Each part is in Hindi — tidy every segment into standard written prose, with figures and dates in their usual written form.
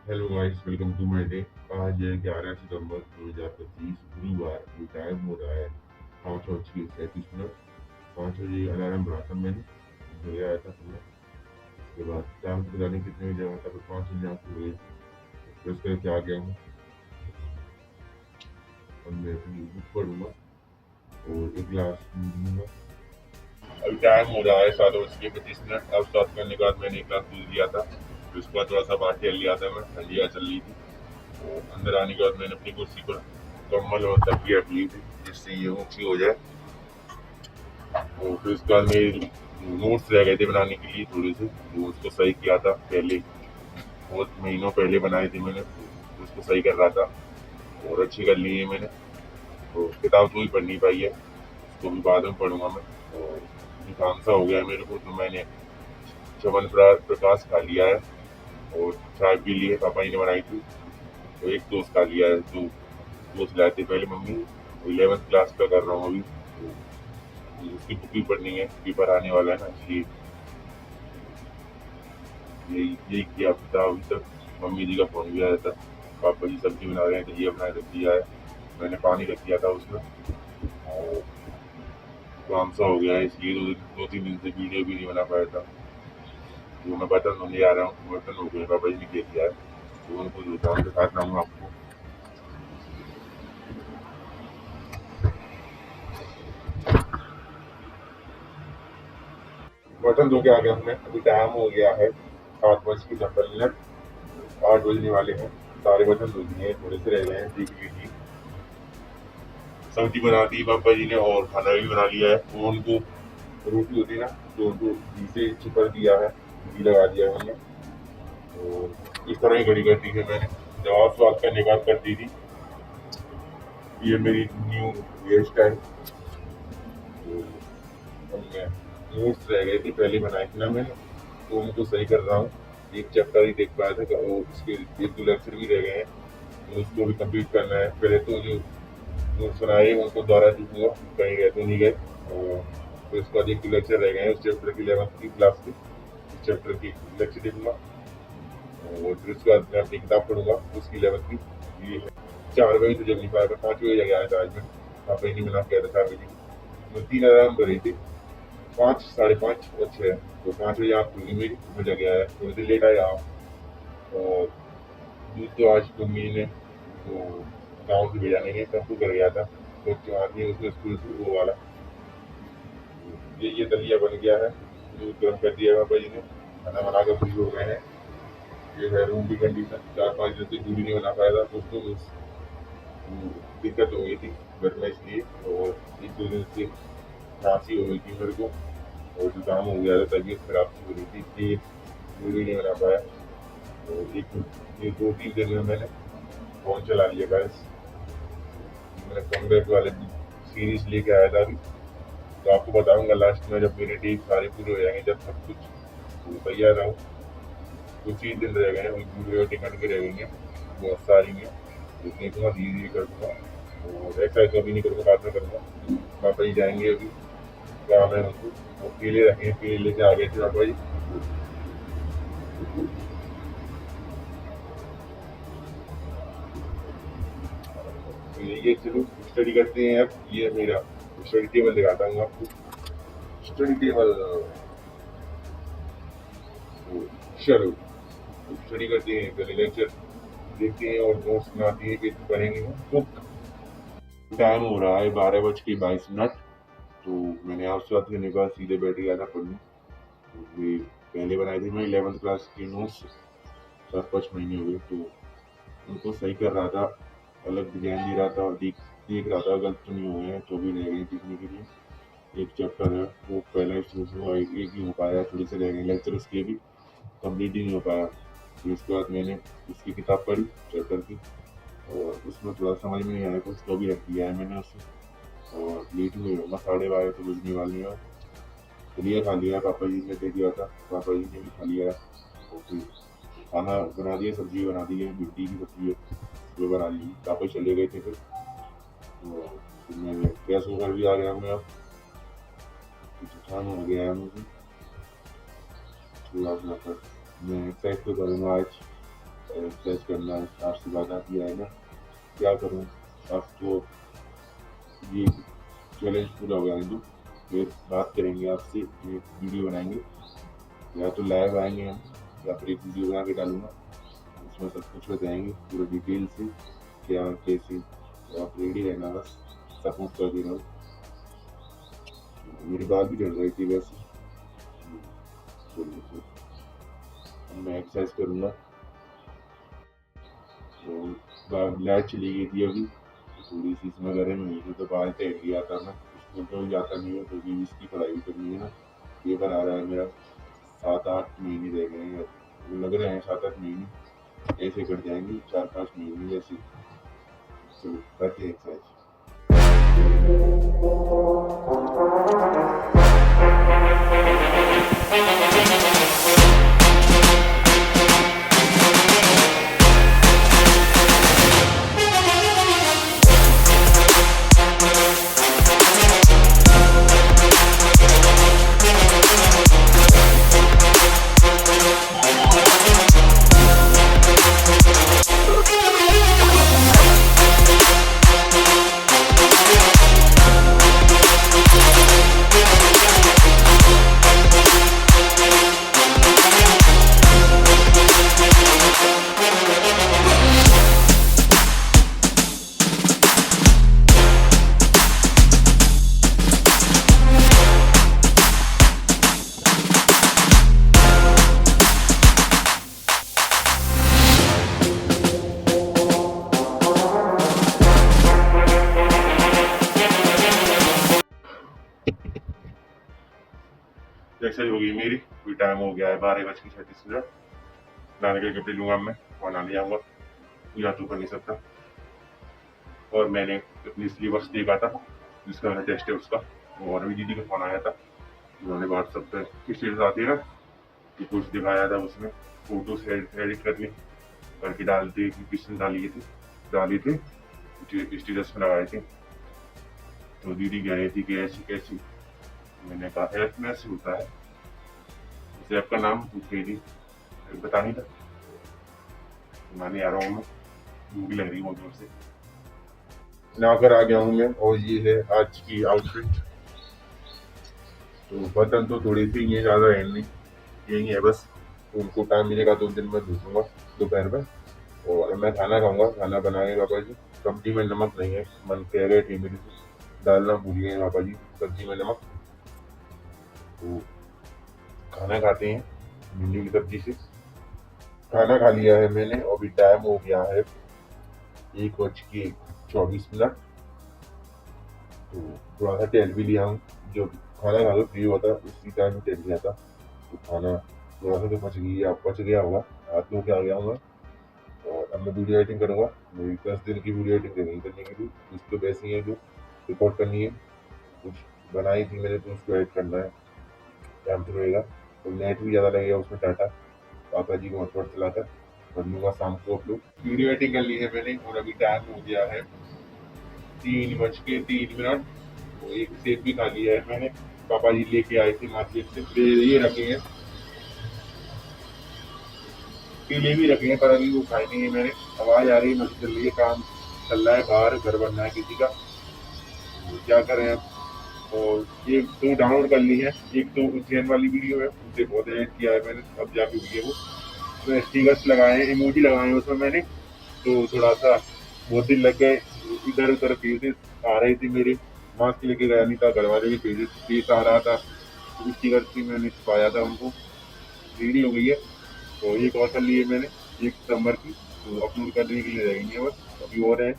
Hello guys, welcome to my day. आज है 11 सितंबर 2025 गुरुवार। ये टाइम हो रहा है 5:37। 5 बजे अलार्म भरा था मैंने, सो आया था पूरा। उसके बाद टाइम पता नहीं कितने बजे आया था, तो 5 बजे आँख खुल गई। ब्रश करके आ गया हूँ। और मैं अपनी बुक पढ़ूंगा और एक गिलास दूध लूंगा। अभी टाइम हो रहा है 7:25। अब स्टार्ट करने के बाद मैंने एक गिलास दूध लिया था, फिर उसके बाद थोड़ा सा बाहर टहल लिया था। मैं ठंडी हवा चल रही थी, और अंदर आने के बाद मैंने अपनी कुर्सी पर कम्बल और तकिया रख ली थी, जिससे ये ऊँची हो जाए। और फिर उसके बाद मेरे नोट्स रह गए थे बनाने के लिए थोड़े से, तो उसको सही किया था पहले। बहुत महीनों पहले बनाए थे मैंने, तो उसको सही कर रहा था और अच्छी कर ली है मैंने। तो किताब तो ही पढ़ नहीं पाई है, उसको भी बाद में पढ़ूंगा मैं। और जुकाम सा हो गया है मेरे को, तो मैंने प्रकाश खा लिया है और चाय पी ली है, पापा जी ने बनाई थी। तो एक दोस्त खा लिया है, तो दोस्त लाए थे पहले मम्मी। 11th क्लास का कर रहा हूँ अभी, तो उसकी बुक भी पढ़नी है, पेपर आने वाला है ना, इसलिए यही यही किया था अभी तक। मम्मी जी का फोन भी आया था, पापा जी सब्जी बना रहे हैं, तो ये अपना रख दिया है। मैंने पानी रख दिया था उसमें। और काम सा हो गया है, इसलिए 2-3 दिन से वीडियो भी नहीं बना पाया था। तो मैं बर्तन धोने आ रहा हूँ, बर्तन हो गए, पापा जी ने दे दिया है, तो उनको धोता हूँ, दिखाता हूँ आपको। बर्तन धो के आ गया मैं। अभी टाइम हो गया है 7:56। 8 बजने वाले हैं। सारे बर्तन धो दिए हैं, थोड़े से रह गए हैं, देख लीजिए। सब्जी बना दी पापा जी ने और खाना भी बना लिया है। वो उनको रोटी होती है ना, तो उनको घी से चिपक दिया है, घी लगा दिया है उन्हें। तो इस तरह ही घड़ी कर दी है मैंने, जवाब स्वाद करने के बाद कर दी थी। ये मेरी न्यू हेयर स्टाइल। तो अब मैं नोट्स रह गए थे पहले बनाए थे ना मैंने, तो उनको सही कर रहा हूँ। एक चैप्टर ही देख पाया था कि वो उसके 1-2 लेक्चर भी रह गए हैं, तो उसको भी कंप्लीट करना है। पहले तो जो नोट्स बनाए उनको दोबारा लिखूंगा, कहीं गए तो नहीं गए। और फिर उसके बाद 1-2 लेक्चर रह गए हैं उस चैप्टर की, 11th की क्लास के। उस चैप्टर की लेक्चर देखूंगा, और फिर उसके बाद मैं अपनी किताब पढ़ूंगा उसकी 11th की। ये 4 बजे तो जब नहीं पाया था, 5 बजे जगह आया था आज मैं। पापा ही नहीं मिला के आया था 4 बजे। मैं 3 अलार्म भरी थी, 5, 5:30 और 6। तो 5 बजे आप खुल गई मेरी, मैं जग आया, थोड़ी देर लेट आया आप। और दूध तो आज मम्मी ने वो गाँव से भेजा नहीं है, सब कर गया था, तो जो आदमी उसने स्कूल से वो वाला। ये दलिया बन गया है, दूध गर्म कर दिया है पापा जी ने, खाना बना कर फ्री हो गए हैं। ये है रूम की कंडीशन, 4-5 दिन से दूध ही नहीं बना पाया था, कुछ तो दिक्कत हो गई थी घर में, इसलिए। और 1-2 दिन से खांसी हो गई थी मेरे को, और जुकाम हो गया था, तबीयत खराब सी हो रही थी, इसलिए दूध ही नहीं बना पाया। तो ये 2-3 दिन में मैंने फ़ोन चला लिया गाइस। मैंने कम बैक वाले सीरीज लेके आया था अभी, तो आपको बताऊंगा लास्ट में, जब मेरे डे सारे पूरे हो जाएंगे, जब सब कुछ तो तैयार रहो। कुछ ही दिन रह गए हैं, वीडियो टिकट के रह गई हैं बहुत सारी हैं, तो देखूंगा धीरे धीरे कर दूंगा। और एक्सरसाइज अभी नहीं करूँगा, बाद में करूँगा। पापा जी जाएंगे अभी, काम है उनको, वो केले रखे हैं, केले लेके आ गए थे पापा जी। तो ये चलो स्टडी करते हैं। अब ये मेरा स्टडी टेबल दिखाता हूँ आपको। स्टडी टेबल, तो चलो स्टडी करते हैं, पहले लेक्चर देखते हैं और नोट्स बनाते हैं, फिर पढ़ेंगे बुक। टाइम हो रहा है 12:22। तो मैंने आपसे बात करने के बाद सीधे बैठ गया था पढ़ने। तो ये पहले बनाए थे मैं 11th क्लास के नोट्स, 4-5 महीने हो गए, तो उनको सही कर रहा था, अलग डिजाइन दे रहा था, और देख देख रहा था गलत तो नहीं हुए हैं, तो भी रह गए सीखने के लिए। एक चैप्टर है वो पहले शुरू से हुआ, एक ही हो पाया, थोड़े से रह गए लेक्चर, उसके भी कंप्लीट ही नहीं हो पाया। फिर उसके बाद मैंने उसकी किताब पढ़ी चैप्टर की, और उसमें थोड़ा समझ में नहीं आया, तो उसको भी रख दिया है मैंने उसे। और लेट हुए होगा, 12:30 तो बजने वाले हैं। दलिया खा लिया, पापा जी ने दे दिया था, पापा जी ने भी खा लिया। और फिर खाना बना दिया, सब्जी बना दी है, भिंडी की सब्जी है वो बना ली। पापा चले गए थे फिर, तो फिर मैं फ्रेश होकर भी आ गया मैं। अब कुछ काम हो गया है मुझे थोड़ा सा, पर मैं एक्सरसाइज तो करूँगा आज। एक्सरसाइज करना है, आपसे वादा किया है ना, क्या करूँ। अब तो ये चैलेंज पूरा हो जाने दो, फिर बात करेंगे आपसे, एक वीडियो बनाएंगे, या तो लाइव आएंगे हम, या फिर एक वीडियो बना के डालूंगा, उसमें सब कुछ बताएंगे पूरा डिटेल से, क्या कैसे। तो आप रेडी रहना, बस सपोर्ट कर दे रहा हूँ। मेरी बात भी चल रही थी वैसे, चलिए अब मैं एक्सरसाइज करूँगा। तो लाइट चली गई थी अभी, थोड़ी सी इसमें गर्म हुई थी, तो बाहर टहल गया था मैं, स्कूल तो जाता नहीं है क्योंकि इसकी पढ़ाई भी करनी है ना। पेपर आ रहा है मेरा, 7-8 महीने रह गए हैं, लग रहे हैं 7-8 महीने ऐसे कट जाएंगे, 4-5 महीने जैसे। चलो करते हैं एक्सरसाइज। एक्सरसाइज हो गई मेरी, कोई टाइम हो गया है 12:36 नहाने के कपड़े लूंगा मैं और नहाने जाऊंगा, या तो कर नहीं सकता। और मैंने अपनी सिलेबस देखा था, जिसका मेरा टेस्ट है उसका, और अभी दीदी का फोन आया था, उन्होंने व्हाट्सएप पे स्टेटस आती है ना, कि कुछ दिखाया था उसमें, फोटो एडिट करनी करके डालते कि किसने डाली थी स्टेटस में लगाए थे। तो दीदी कह रही थी कि ऐसी कैसी, मैंने कहा ऐप में ऐसे होता है, जैसे आपका नाम पूछ रही थी, बता नहीं था, मैंने आ रहा हूँ मैं, भूख लग रही बहुत जोर से, नहाकर आ गया हूँ मैं। और ये है आज की आउटफिट। तो बर्तन तो थोड़ी सी ये ज़्यादा है नहीं, यही है बस, उनको टाइम मिलेगा तो दिन में धोऊंगा दोपहर में। और मैं खाना खाऊंगा, खाना बनाए पापा जी, सब्जी में नमक नहीं है, मन कह रहे थे मेरे से, डालना भूल गए पापा जी सब्जी में नमक। तो खाना खाते हैं भिंडी की सब्जी से। खाना खा लिया है मैंने, अभी टाइम हो गया है 1:24। तो थोड़ा सा टहल भी लिया हूँ, जो खाना खा के फ्री होता है उसी टाइम टहल लिया था। तो खाना थोड़ा सा तो पच गया होगा, हाथ धो के आ गया हूँ। और अब मैं वीडियो एडिटिंग करूँगा, मेरी 10 दिन की वीडियो एडिटिंग करने के लिए, कुछ तो वैसी है जो रिकॉर्ड करनी है, कुछ बनाई थी मैंने तो उसको एडिट करना है, टाइम तो लगेगा। तो नेट भी ज़्यादा लगेगा उसमें, डाटा पापा जी को हॉटस्पॉट चलाकर कर लूँगा शाम को अपलोड। वीडियो एडिटिंग कर ली है मैंने, और अभी टाइम हो गया है 3:03। तो एक सेब भी खा लिया है मैंने, पापा जी लेके आए थे मार्केट से, ये रखे हैं, केले भी रखे हैं, पर अभी वो खाए नहीं है मैंने। आवाज आ रही है, मस्जिद चल रही है, काम चल रहा है बाहर, घर बनना है किसी का, तो क्या करें अब। और एक तो डाउनलोड कर ली है, एक तो उज्जैन वाली वीडियो है, उसे बहुत एडिट किया है मैंने, अब जाके वीडियो वो उसमें स्टिकर्स लगाए हैं, इमोजी लगाए हैं उसमें मैंने। तो थोड़ा सा बहुत दिन लग गए, इधर उधर पेजेस आ रहे थे मेरे, मास्क लेके गया नहीं था, घर वाले भी पेज आ रहा था, तो स्टिकर से मैंने छुपाया था उनको, रेडी हो गई है। तो एक और कर ली है मैंने 1 सितंबर की, तो अपलोड करने के लिए रहेंगे बस, अभी और है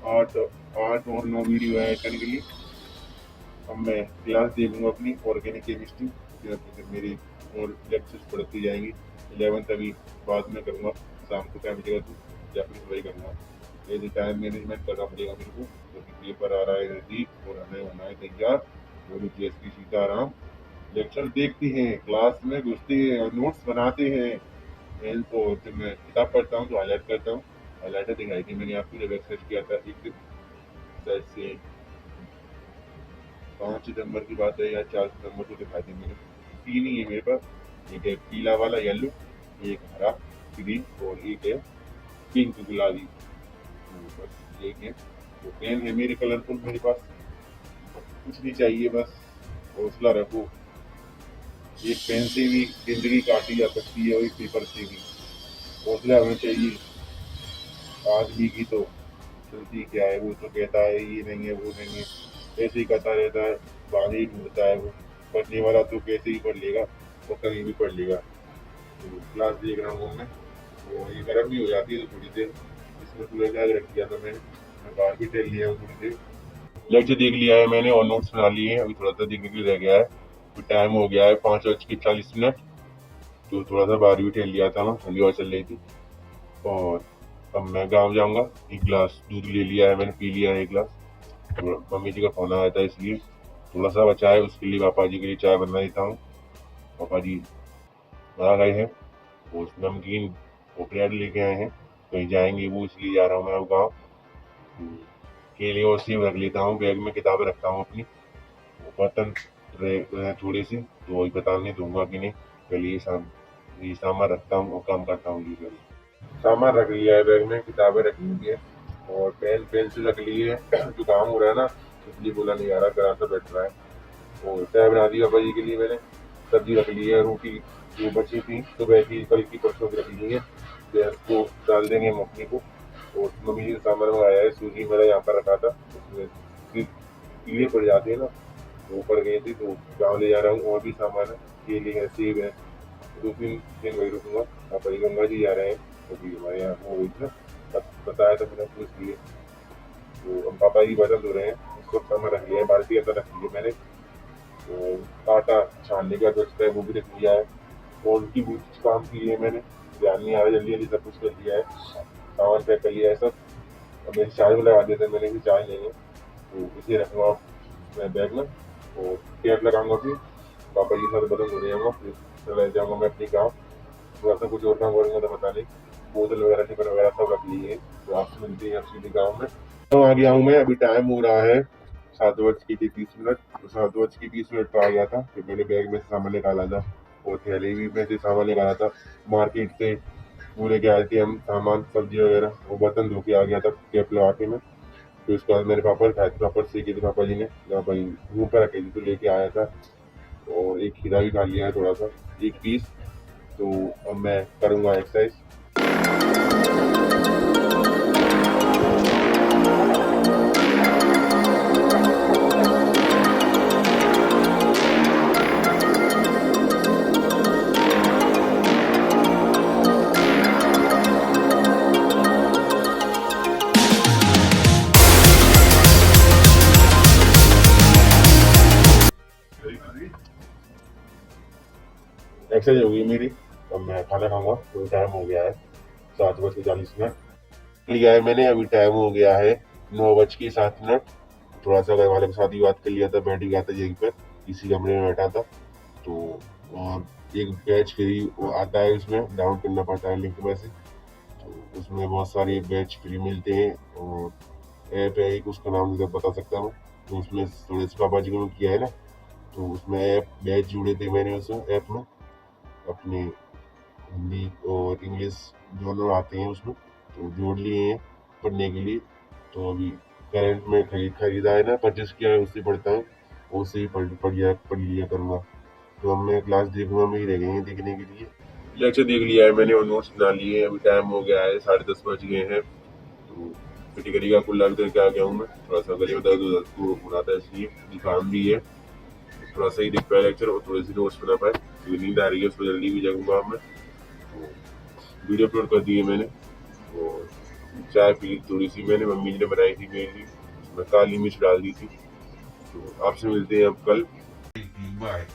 8 और 9 वीडियो है करने के लिए। अब मैं क्लास दे दूँगा अपनी ऑर्गेनिक केमिस्ट्री, फिर मेरी और लेक्चर्स पढ़ती जाएंगी। 11th अभी बाद में करूँगा, शाम को टाइम मिलेगा तो, या फिर वही करूँगा। ये टाइम मैनेजमेंट करना पड़ेगा मेरे को, क्योंकि पेपर आ रहा है नज़दीक और हमें होना है तैयार। बोलो जीएसटी सीताराम, लेक्चर देखते हैं, क्लास में घुसते हैं, नोट्स बनाते हैं, तो फिर मैं किताब पढ़ता हूँ तो हाईलाइट करता हूँ। हाईलाइटर दिखाई थी मैंने आपको जब एक्सरसाइज किया था एक दिन, शायद से 5 सितंबर की बात है या 4 सितंबर को दिखाई थी मैंने। 3 ही है मेरे पास, एक है पीला वाला येलो, एक हरा, ग्रीन और एक है पिंक गुलाबी। तो बस एक है, तो पेन है मेरे कलरफुल मेरे पास, कुछ नहीं चाहिए, बस हौसला रखो। एक पेन से भी जिंदगी काटी जा सकती है और एक पेपर से भी। हौसला होना चाहिए आदमी की। तो चलती क्या है, वो तो कहता है ये नहीं है वो नहीं है, ऐसे ही करता रहता है, बागी ढूंढता है वो। पढ़ने वाला तो कैसे ही पढ़ लेगा, वो कहीं भी पढ़ लेगा। तो क्लास देख रहा हूँ मैं, तो ये गर्म भी हो जाती है तो थोड़ी देर इसमें पूरा बैग रख दिया था मैं बाहर भी टहल लिया हूँ थोड़ी देर। लेक्चर देख लिया है मैंने और नोट्स बना लिए हैं, अभी थोड़ा सा देखने के लिए रह गया है। तो टाइम हो गया है 5:40। तो थोड़ा सा बाहर भी टहल लिया था मैं, ठंडी हवा चल रही थी। और अब मैं गाँव जाऊँगा। एक गिलास दूध ले लिया है मैंने, पी लिया है एक गिलास। तो मम्मी जी का फोन आया था इसलिए थोड़ा सा बचा है, उसके लिए पापा जी के लिए चाय बना देता हूँ। पापा जी आ गए हैं, वो नमकीन वो ब्रेड लेके आए हैं, कहीं जाएंगे वो, इसलिए जा रहा हूँ मैं अब गाँव। केले और सेब रख लेता हूँ बैग में, किताबें रखता हूँ अपनी। वो बर्तन रहे थोड़े से, तो वही बताने दूंगा कि नहीं। पहले ये सामान रखता हूँ और काम करता हूँ। ये सामान रख लिया है बैग में, किताबें रख ली है और पेन पेंसिल रख ली है। जो काम हो रहा है ना, इसलिए बोला नहीं आ रहा, करा सा बैठ रहा है। और चाय बना दी पापा जी के लिए मैंने, सब्जी रख ली है, रोटी जो बची थी सुबह की कल की परसों की रख ली है, गैस को डाल देंगे मम्मी को। और मम्मी जी ने सामान मंगाया है, सूजी मेरा यहाँ पर रखा था, उसमें कीड़े पड़ जाते हैं ना, वो पड़ गई थी, तो गाँव ले जा रहा हूँ। और भी सामान है, केले है, सेब है। 2-3 दिन वही रुकूंगा। पापा जी गंगा जी जा रहे हैं, क्योंकि हमारे यहाँ वो हुई थी ना, बताया था मैंने आपको, इसलिए। तो हम पापा जी बर्तन धो रहे हैं, उसको सामान रख लिया है, बाल्टी अंदर रख ली है मैंने। तो आटा छानने का जो है वो भी रख लिया है, और उनकी भी कुछ काम की है मैंने, ध्यान नहीं आ रहा, जल्दी जल्दी सब कुछ कर लिया है, सामान पैक कर लिया है सब। अब मेरे चाय में लगा दिया था मैंने भी, चाय लेंगे तो इसे रखूँगा मैं बैग में। और कैप लगाऊंगा, फिर पापा जी के साथ बर्तन धो जाऊँगा, फिर चला जाऊँगा मैं अपनी गाँव। थोड़ा सा कुछ और काम करूँगा तो पता नहीं, बोतल वगैरह टिफिन वगैरह सब रख लिए। तो आपसे मिलते हैं सीधी गाँव में। तो आ गया हूँ मैं, अभी टाइम हो रहा है 7:30। तो 7:30 पर आ गया था, फिर मैंने बैग में से सामान निकाला था और थैली भी में से सामान निकाला था। मार्केट से पूरे के आए थे हम, सामान सब्जी वगैरह, वो बर्तन धो के आ गया था कैप लगा के मैं। फिर उसके बाद मेरे पापड़ खाए थे, पापड़ सेके थे पापा जी ने, जहाँ पर मुँह पर रखे थे तो लेके आया था। और एक खीरा भी खा लिया है थोड़ा सा, एक पीस। तो अब मैं करूँगा एक्सरसाइज। एक्सरसाइज हो गई मेरी, अब मैं खाना खाऊंगा। तो टाइम हो गया है 7:40। लिया है मैंने, अभी टाइम हो गया है 9:07। थोड़ा सा घर वाले के साथ ही बात कर लिया था, बैठ गया था यहीं पर, इसी कमरे में बैठा था। तो और एक बैच फ्री वो आता है, उसमें डाउन करना पड़ता है लिंक में से। तो उसमें बहुत सारे बैच फ्री मिलते हैं, और ऐप है एक, उसका नाम मुझे बता सकता हूँ। तो उसमें थोड़े से पापा जी को किया है ना, तो उसमें ऐप बैच जुड़े थे मैंने उस ऐप में। अपने हिंदी और इंग्लिश दोनों आते हैं उसमें, तो जोड़ लिए हैं पढ़ने के लिए। तो अभी करंट में खरीदा है ना, परचेस किया है, उससे पढ़ता हूँ, उससे ही पढ़ लिया करूँगा। तो अब मैं क्लास देखूंगा, में ही रह गए हैं देखने के लिए। लेक्चर देख लिया है मैंने और नोट्स बना लिए हैं। अभी टाइम हो गया है 10:30 बज गए हैं। तो पिटी करी का कुल्ला भी करके आ गया हूँ मैं, थोड़ा सा गले में दर्द हो रहा था, इसलिए जुकाम भी है, थोड़ा सा ही देख पाया लेक्चर और थोड़ी सी नोट्स बना पाए। तो नींद आ रही है, उसको जल्दी भी जगूंगा मैं। तो वीडियो अपलोड कर दी है मैंने, और चाय पी थोड़ी सी मैंने, मम्मी जी ने बनाई थी मेरे लिए, उसमें काली मिर्च डाल दी थी। तो आपसे मिलते हैं अब कल, बाय।